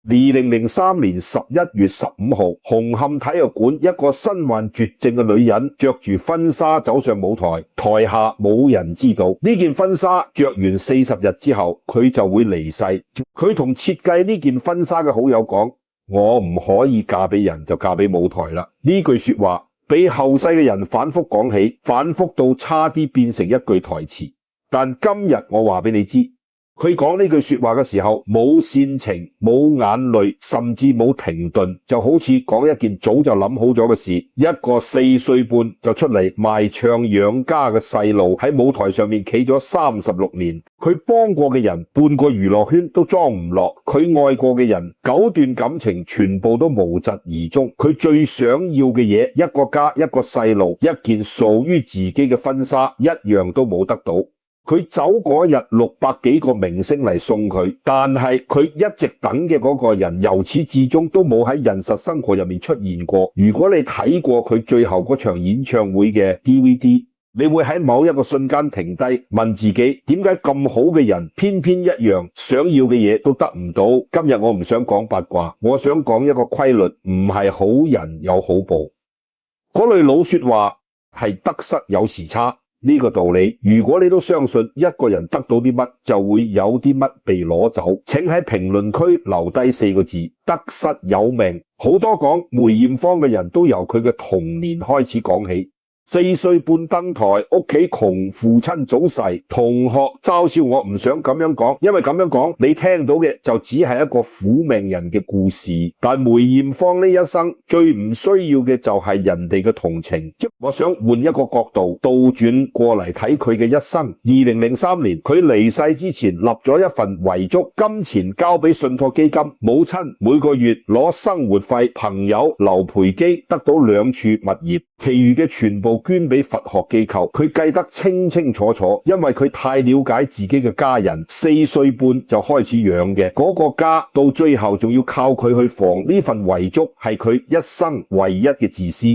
2003年11月15號，紅磡體育館一個身患絕症嘅女人着住婚紗走上舞台，台下冇人知道呢件婚紗着完40日之後，佢就會離世。佢同設計呢件婚紗嘅好友講：我唔可以嫁俾人，就嫁俾舞台啦。呢句說話被後世嘅人反覆講起，反覆到差啲變成一句台詞。但今日我話俾你知，佢講呢句說話嘅時候，冇煽情，冇眼淚，甚至冇停頓，就好似講一件早就諗好咗嘅事。一個4歲半就出嚟賣唱養家嘅細路喺舞台上面企咗36年，佢幫過嘅人半個娛樂圈都裝唔落，佢愛過嘅人9段感情全部都無疾而終，佢最想要嘅嘢，一個家，一個細路，一件屬於自己嘅婚紗，一樣都冇得到。佢走嗰日600幾個明星嚟送佢，但係佢一直等嘅嗰個人由始至終都冇喺現實生活入面出現過。如果你睇過佢最後嗰場演唱會嘅 DVD， 你會喺某一個瞬間停低，問自己點解咁好嘅人偏偏一樣想要嘅嘢都得唔到。今日我唔想講八卦，我想講一個規律，唔係好人有好報。嗰類老說話係得失有時差。呢個道理，如果你都相信一個人得到啲乜，就會有啲乜被攞走，請喺評論區留低4個字：得失有命。好多講梅艷芳嘅人都由佢嘅童年開始講起。4歲半登台，屋企窮，父親早逝，同學嘲笑我唔想咁樣講，因為咁樣講你聽到嘅就只係一個苦命人嘅故事。但梅艷芳呢一生最唔需要嘅就係人哋嘅同情。我想換一個角度，倒轉過嚟睇佢嘅一生。2003年佢離世之前立咗一份遺囑，金錢交俾信託基金，母親每個月攞生活費，朋友劉培基得到2處物業，其餘嘅全部捐俾佛學機構。佢計得清清楚楚，因為佢太了解自己嘅家人，4歲半就開始養嘅嗰個家，到最後仲要靠佢去防。呢份遺囑係佢一生唯一嘅自私。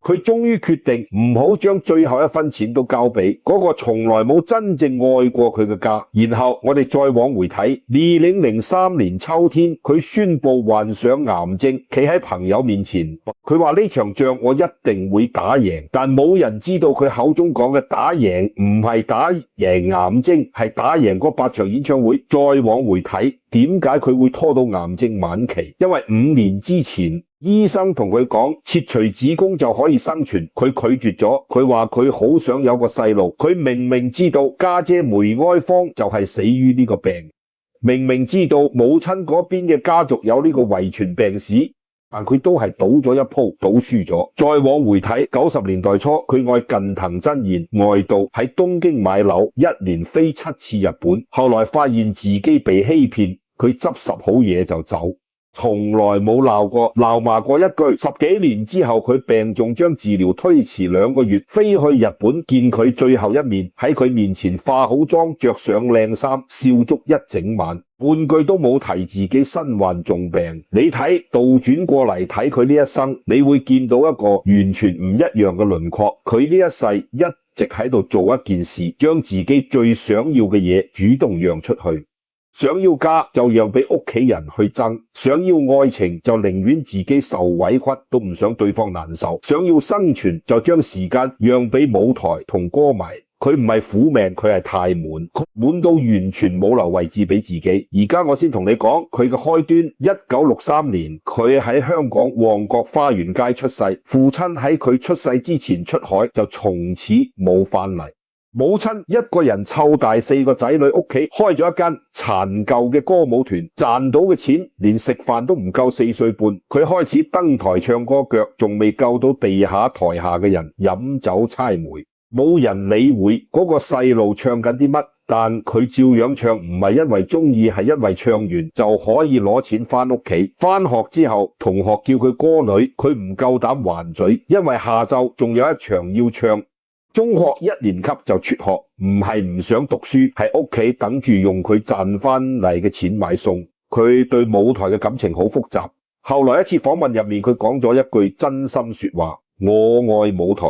佢終於決定唔好將最後1分錢都交俾嗰個從來冇真正愛過佢嘅家。然後我哋再往回睇，2003年秋天，佢宣布患上癌症，企喺朋友面前，佢話呢場仗我一定會打贏。但冇人知道佢口中講嘅打贏唔係打贏癌症，係打贏嗰8場演唱會。再往回睇，點解佢會拖到癌症晚期？因為5年之前醫生同佢講切除子宮就可以生存，佢拒絕咗。佢話佢好想有個細路，佢明明知道家姐梅愛芳就係死於呢個病，明明知道母親嗰邊嘅家族有呢個遺傳病史，但佢都係賭咗一鋪，賭輸咗。再往回睇，90年代初，佢愛近藤真彥，外道喺東京買樓，1年飛7次日本，後來發現自己被欺騙，佢執拾好嘢就走。從來冇鬧罵過一句。10幾年之後，佢病重，將治療推遲2個月，飛去日本見佢最後一面，喺佢面前化好妝，着上靚衫，笑足一整晚，半句都冇提自己身患重病。你睇倒轉過嚟睇佢呢一生，你會見到一個完全唔一樣嘅輪廓。佢呢一世一直喺度做一件事，將自己最想要嘅嘢主動讓出去。想要家就讓俾屋企人去爭，想要愛情就寧願自己受委屈都唔想對方難受，想要生存就將時間讓俾舞台同歌迷。佢唔係苦命，佢係太滿到完全冇留位置俾自己。而家我先同你講佢嘅開端。1963年佢喺香港旺角花園街出世，父親喺佢出世之前出海，就從此冇返嚟。母親一個人湊大4個仔女，屋企開咗一間殘舊嘅歌舞團，賺到嘅錢連食飯都唔夠4歲半。佢開始登台唱歌，腳仲未夠到地下台下嘅人飲酒猜枚，冇人理會嗰個細路唱緊啲乜，但佢照樣唱，唔係因為中意，係因為唱完就可以攞錢翻屋企。翻學之後，同學叫佢歌女，佢唔夠膽還嘴，因為下晝仲有一場要唱。中學1年級就輟學，唔係唔想讀書，係屋企等住用佢賺翻嚟嘅錢買餸。佢對舞台嘅感情好複雜。後來一次訪問入面，佢講咗一句真心說話：我愛舞台。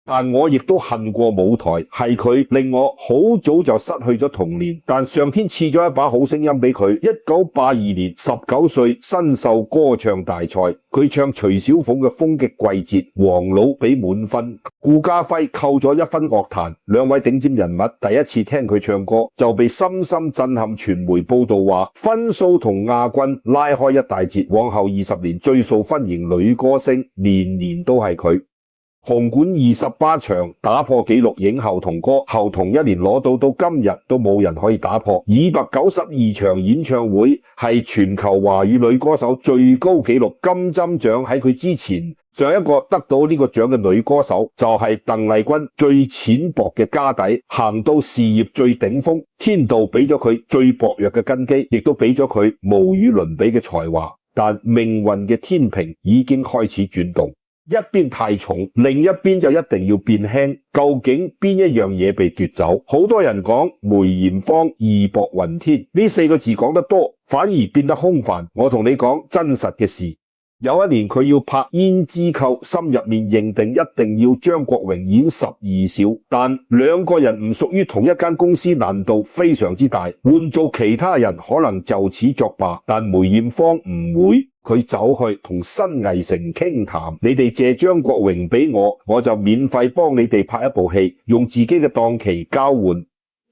但我亦都恨過舞台，係佢令我好早就失去咗童年。但上天賜咗一把好聲音俾佢。1982年19歲新秀歌唱大賽，佢唱徐小鳳嘅《風嘅季節》，黃老俾滿分，顧嘉輝扣咗1分樂壇。兩位頂尖人物第一次聽佢唱歌，就被深深震撼。傳媒報道話，分數同亞軍拉開一大截，往後20年最受歡迎女歌星年年都係佢。紅館28場打破紀錄，影后同歌後同一年攞到今日都冇人可以打破。292場演唱會係全球華語女歌手最高紀錄。金針獎喺佢之前，上一個得到呢個獎嘅女歌手就係鄧麗君。最淺薄嘅家底行到事業最頂峰，天道俾咗佢最薄弱嘅根基，亦都俾咗佢無與倫比嘅才華。但命運嘅天平已經開始轉動。一邊太重，另一邊就一定要變輕。究竟邊一樣嘢被奪走？好多人講梅艷芳義薄雲天，呢4個字講得多，反而變得空泛。我同你講真實嘅事。有一年佢要拍胭脂扣，心入面認定一定要張國榮演12小，但兩個人唔屬於同一間公司，難度非常之大。換做其他人可能就此作罷，但梅艷芳唔會。佢走去同新藝城傾談，你哋借張國榮俾我，我就免費幫你哋拍一部戲，用自己嘅檔期交換。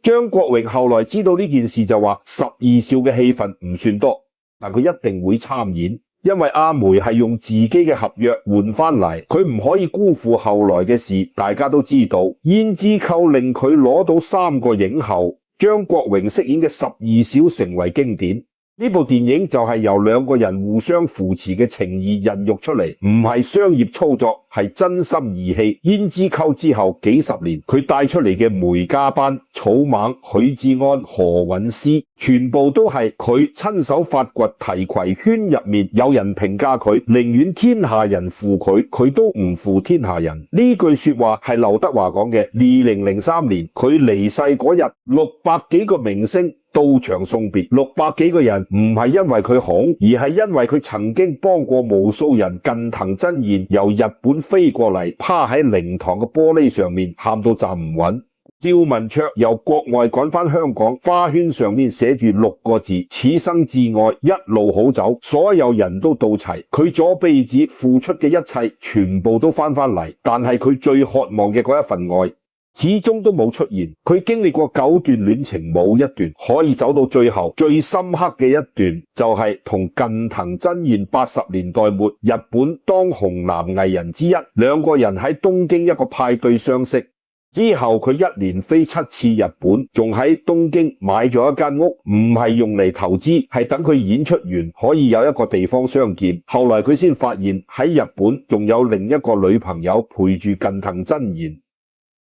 張國榮後來知道呢件事就話12少嘅戲份唔算多，但佢一定會參演，因為阿梅係用自己嘅合約換翻嚟，佢唔可以辜負後來嘅事。大家都知道胭脂扣令佢攞到3個影后，張國榮飾演嘅12小成為經典。呢部電影就係由兩個人互相扶持嘅情誼孕育出嚟，唔係商業操作，係真心義氣。胭脂扣之後幾十年，佢帶出嚟嘅梅家班、草蜢、許志安、何韻詩，全部都係佢親手發掘。提攜圈入面有人評價佢，寧願天下人負佢，佢都唔負天下人。呢句說話係劉德華講嘅。2003年佢離世嗰日，600幾個明星到場送別。600幾個人唔係因為佢紅，而係因為佢曾經幫過無數人。近藤真彥由日本飛過嚟，趴喺靈堂嘅玻璃上面，喊到站唔穩。趙文卓由國外趕返香港，花圈上面寫住6個字：此生至愛，一路好走。所有人都到齊，佢左臂子付出嘅一切全部都翻嚟，但係佢最渴望嘅嗰一份愛始終都冇出現。佢經歷過9段戀情，冇一段可以走到最後。最深刻嘅一段就係同近藤真彥80年代末日本當紅男藝人之一，兩個人喺東京一個派對相識。之後佢1年飛7次日本，仲喺東京買咗一間屋，唔係用嚟投資，係等佢演出完可以有一個地方相見。後來佢先發現喺日本仲有另一個女朋友陪住近藤真彥。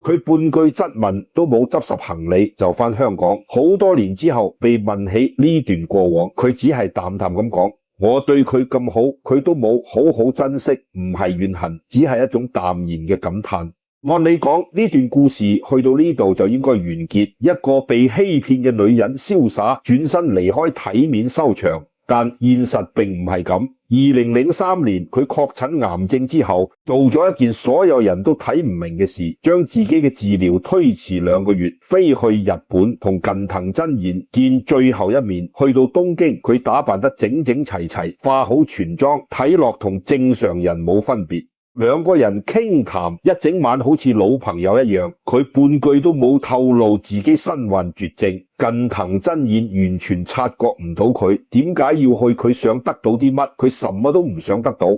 佢半句質問都冇，執拾行李就返香港。好多年之後被問起呢段過往，佢只係淡淡咁講：我對佢咁好，佢都冇好好珍惜，唔係怨恨，只係一種淡然嘅感嘆。按理講，呢段故事去到呢度就應該完結，一個被欺騙嘅女人瀟灑轉身離開，體面收場。但現實並唔係咁。2003年佢確診癌症之後，做咗一件所有人都睇唔明嘅事，將自己嘅治療推遲2個月，飛去日本同近藤真彥見最後一面。去到東京，佢打扮得整整齊齊，化好全妝，睇落同正常人冇分別。兩個人傾談一整晚，好似老朋友一樣。佢半句都冇透露自己身患絕症。近藤真彥完全察覺唔到佢點解要去，佢想得到啲乜？佢什麼都唔想得到。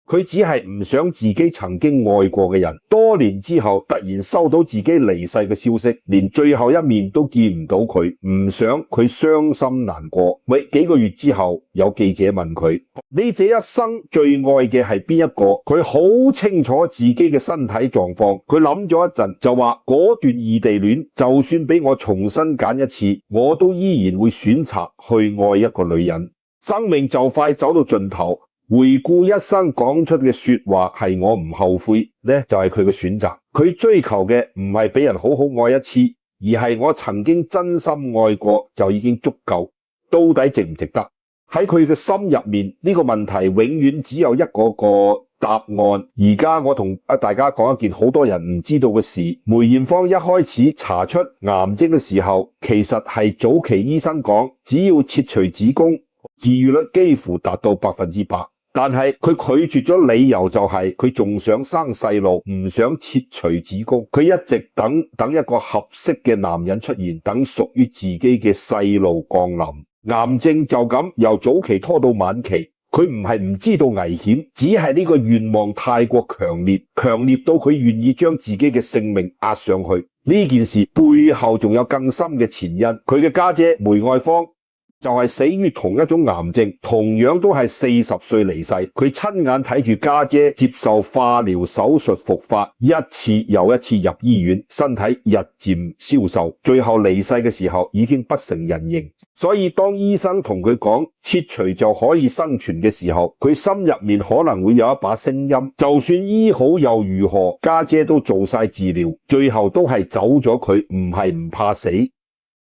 佢只係唔想自己曾經愛過嘅人，多年之後突然收到自己離世嘅消息，連最後一面都見唔到佢，唔想佢傷心難過。幾個月之後，有記者問佢：你這一生最愛嘅係邊一個？佢好清楚自己嘅身體狀況，佢諗咗一陣就話：嗰段異地戀，就算俾我重新揀一次，我都依然會選擇去愛一個女人。生命就快走到盡頭，回顧一生講出嘅說話係我唔後悔呢，就係佢嘅選擇。佢追求嘅唔係俾人好好愛一次，而係我曾經真心愛過就已經足夠。到底值唔值得？喺佢嘅心入面，呢個問題永遠只有一個答案。而家我同大家講一件好多人唔知道嘅事，梅艷芳一開始查出癌症嘅時候，其實係早期醫生講，只要切除子宮，治愈率幾乎達到100%。但係佢拒絕咗，理由就係佢仲想生細路，唔想切除子宮。佢一直等一個合適嘅男人出現，等屬於自己嘅細路降臨。癌症就咁由早期拖到晚期，佢唔係唔知道危險，只係呢個願望太過強烈到佢願意將自己嘅性命壓上去。呢件事背後仲有更深嘅前因，佢嘅家姐梅愛芳就係死於同一種癌症，同樣都係40歲離世。佢親眼睇住家姐接受化療手術復發，一次又一次入醫院，身體日漸消瘦，最後離世嘅時候已經不成人形。所以當醫生同佢講切除就可以生存嘅時候，佢心入面可能會有一把聲音，就算醫好又如何，家姐都做晒治療，最後都係走咗。佢唔係唔怕死，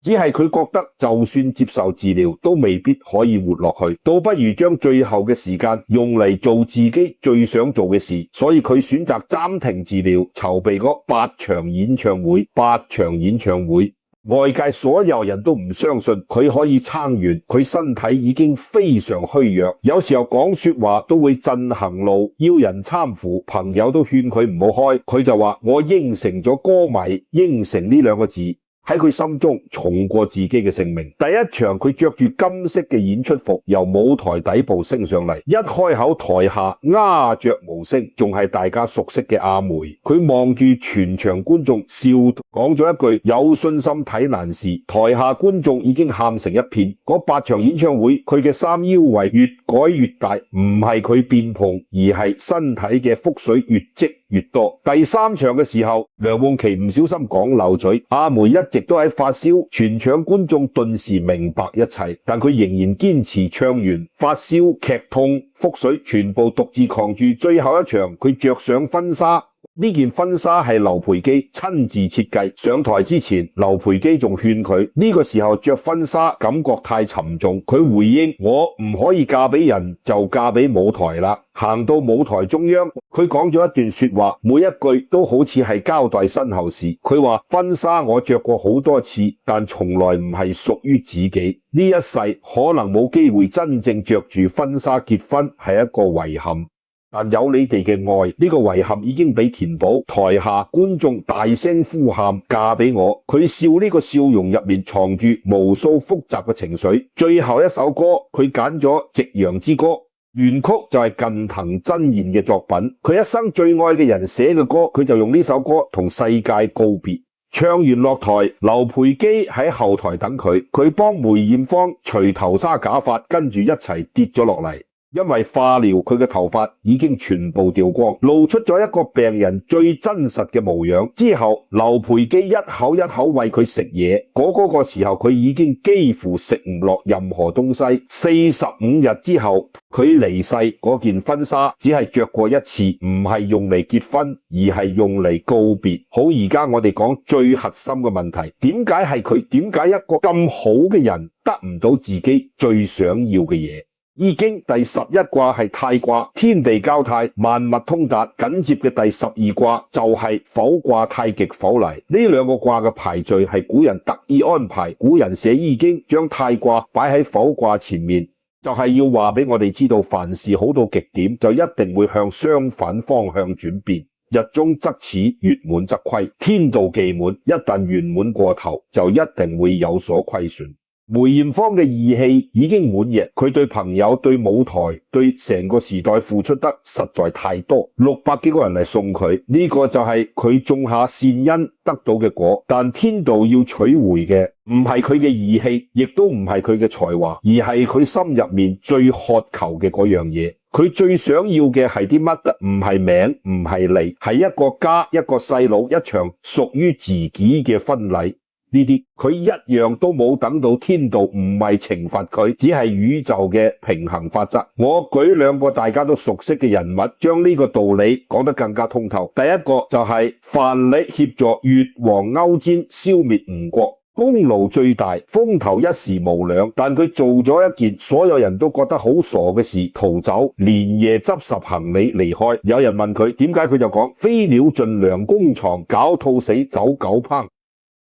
只係佢覺得就算接受治療都未必可以活落去，倒不如將最後嘅時間用嚟做自己最想做嘅事。所以佢選擇暫停治療，籌備嗰8場演唱會。8場演唱會，外界所有人都唔相信佢可以撐完，佢身體已經非常虛弱，有時候講說話都會震行路，要人攙扶，朋友都勸佢唔好開，佢就話我應承咗歌迷，應承呢兩個字喺佢心中重過自己嘅性命。第一場佢着住金色嘅演出服由舞台底部升上嚟，一開口台下鴉雀無聲，仲係大家熟悉嘅阿梅。佢望住全場觀眾笑，講咗一句有信心睇難事，台下觀眾已經喊成一片。嗰8場演唱會佢嘅衫腰圍越改越大，唔係佢變胖，而係身體嘅腹水越積越多。第3場嘅時候，梁詠琪唔小心講漏嘴，阿梅一直都喺發燒，全場觀眾頓時明白一切，但佢仍然堅持唱完。發燒、劇痛、腹水全部獨自扛住。最後一場佢着上婚紗，呢件婚紗係劉培基親自設計。上台之前，劉培基仲勸佢呢個時候着婚紗感覺太沉重，佢回應我唔可以嫁俾人，就嫁俾舞台啦。行到舞台中央，佢講咗一段說話，每一句都好似係交代身後事。佢話婚紗我着過好多次，但從來唔係屬於自己，呢一世可能冇機會真正着住婚紗結婚，係一個遺憾。但有你哋嘅愛，呢個遺憾已經被填補。台下觀眾大聲呼喊嫁俾我，佢笑，呢個笑容入面藏住無數複雜嘅情緒。最後一首歌佢揀咗《夕陽之歌》，原曲就係近藤真彥嘅作品，佢一生最愛嘅人寫嘅歌，佢就用呢首歌同世界告別。唱完落台，劉培基喺後台等佢，佢幫梅艷芳除頭紗假髮，跟住一齊跌咗落嚟。因為化療，佢嘅頭髮已經全部掉光，露出咗一個病人最真實嘅模樣。之後，劉培基一口一口餵佢食嘢，嗰個時候佢已經幾乎食唔落任何東西。45日之後，佢離世，嗰件婚紗只係着過一次，唔係用嚟結婚，而係用嚟告別。好，而家我哋講最核心嘅問題，點解係佢？點解一個咁好嘅人得唔到自己最想要嘅嘢？易經第11卦係太卦，天地交泰，萬物通達。緊接嘅第12卦就係否卦，太極否離。呢兩個卦嘅排序係古人特意安排，古人寫易經將太卦擺喺否卦前面，就係要話俾我哋知道，凡事好到極點就一定會向相反方向轉變。日中則始，月滿則虧。天道既滿，一旦圓滿過頭，就一定會有所虧損。梅艷芳嘅義氣已經滿溢，佢對朋友、對舞台、對成個時代付出得實在太多，600幾個人嚟送佢，呢個就係佢種下善因得到嘅果。但天道要取回嘅唔係佢嘅義氣，亦都唔係佢嘅才華，而係佢心入面最渴求嘅嗰樣嘢。佢最想要嘅係啲乜？唔係名，唔係利，係一個家，一個細佬，一場屬於自己嘅婚禮。呢啲佢一樣都冇等到。天道唔係懲罰佢，只係宇宙嘅平衡法則。我舉兩個大家都熟悉嘅人物，將呢個道理講得更加通透。第一個就係范蠡協助越王勾踐消滅吳國。功勞最大，風頭一時無兩，但佢做咗一件所有人都覺得好傻嘅事，逃走，連夜執拾行李離開。有人問佢點解，佢就講：飛鳥盡，良弓藏；狡兔死，走狗烹。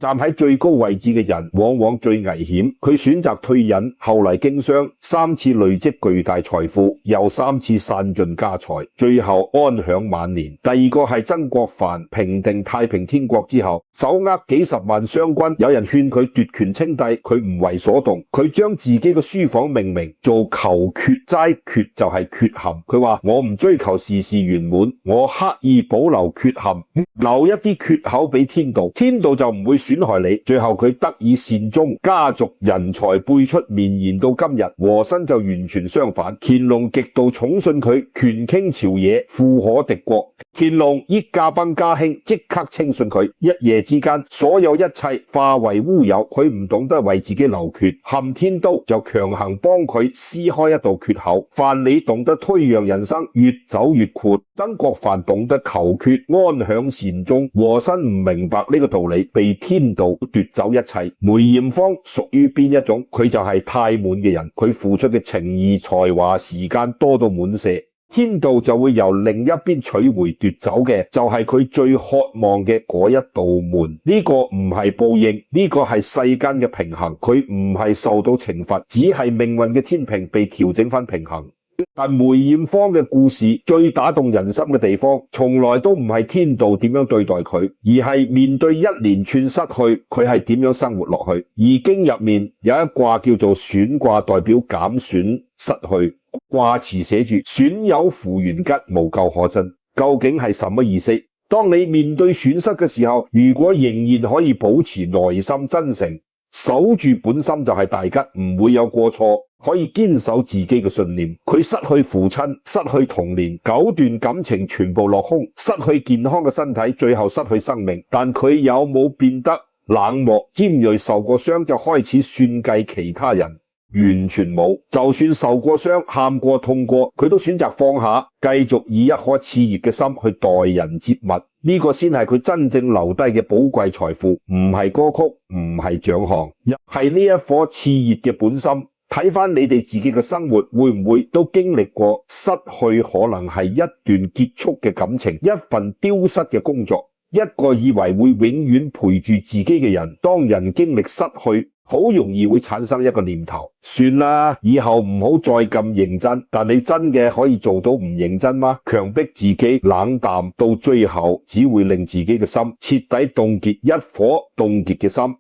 站喺最高位置嘅人往往最危險，佢選擇退隱，後嚟經商，3次累積巨大財富，又3次散盡家財，最後安享晚年。第二個係曾國藩，平定太平天國之後，手握幾十萬湘軍，有人勸佢奪權稱帝，佢唔為所動，佢將自己嘅書房命名做求缺齋，缺就係缺陷。佢話：我唔追求事事圓滿，我刻意保留缺陷，留一啲缺口俾天道，天道就唔會損害你。最後佢得以善終，家族人才輩出，綿延到今日。和珅就完全相反，乾隆極度寵信佢，權傾朝野，富可敵國。乾隆依駕崩家興，即刻輕信佢，一夜之間所有一切化為烏有。佢唔懂得為自己留缺，冚天都就強行幫佢撕開一道缺口。范蠡懂得推讓人生，越走越闊。曾國藩懂得求缺，安享善終。和珅唔明白呢個道理，被天道奪走一切。梅艷芳屬於邊一種？佢就係太滿嘅人，佢付出嘅情義、才華、時間多到滿瀉。天道就會由另一邊取回奪走嘅，就係佢最渴望嘅嗰一道門。呢個唔係報應，呢個係世間嘅平衡。佢唔係受到懲罰，只係命運嘅天平被調整翻平衡。但梅艷芳嘅故事最打動人心嘅地方，從來都唔係天道點樣對待佢，而係面對一連串失去，佢係點樣生活落去。易經入面有一卦叫做損卦，代表減損失去。卦辭寫住：損有扶原吉，無咎可珍。究竟係什麼意思？當你面對損失嘅時候，如果仍然可以保持內心真誠，守住本心就係大吉，唔會有過錯，可以堅守自己嘅信念。佢失去父親，失去童年，9段感情全部落空，失去健康嘅身體，最後失去生命。但佢有冇變得冷漠尖銳？受過傷就開始算計其他人？完全冇。就算受過傷，喊過痛過，佢都選擇放下，繼續以一顆熾熱嘅心去待人接物。呢個先係佢真正留低嘅寶貴財富，唔係歌曲，唔係獎項，係呢一顆熾熱嘅本心。睇翻你哋自己嘅生活，會唔會都經歷過失去？可能係一段結束嘅感情，一份丟失嘅工作，一個以為會永遠陪住自己嘅人。當人經歷失去，好容易會產生一個念頭：算啦，以後唔好再咁認真。但你真嘅可以做到唔認真嗎？強迫自己冷淡，到最後只會令自己嘅心徹底凍結，一顆凍結嘅心。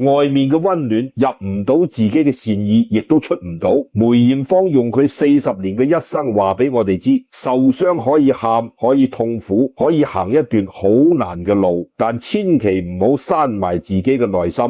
外面嘅溫暖入唔到自己嘅善意，亦都出唔到。梅艷芳用佢40年嘅一生話俾我哋知：受傷可以喊，可以痛苦，可以行一段好難嘅路，但千祈唔好閂埋自己嘅內心。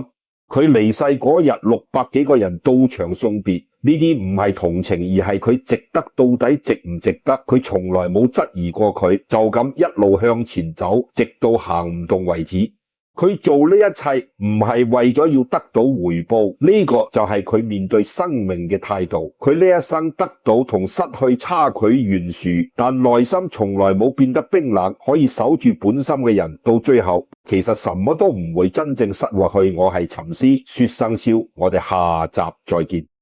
佢離世嗰日，600幾個人到場送別，呢啲唔係同情，而係佢值得，到底值唔值得？佢從來冇質疑過佢，就咁一路向前走，直到行唔動為止。佢做呢一切唔係為咗要得到回報，呢個就係佢面對生命嘅態度。佢呢一生得到同失去差距懸殊，但內心從來冇變得冰冷，可以守住本心嘅人，到最後其實什麼都唔會真正失落去。我係沉思，說生肖，我哋下集再見。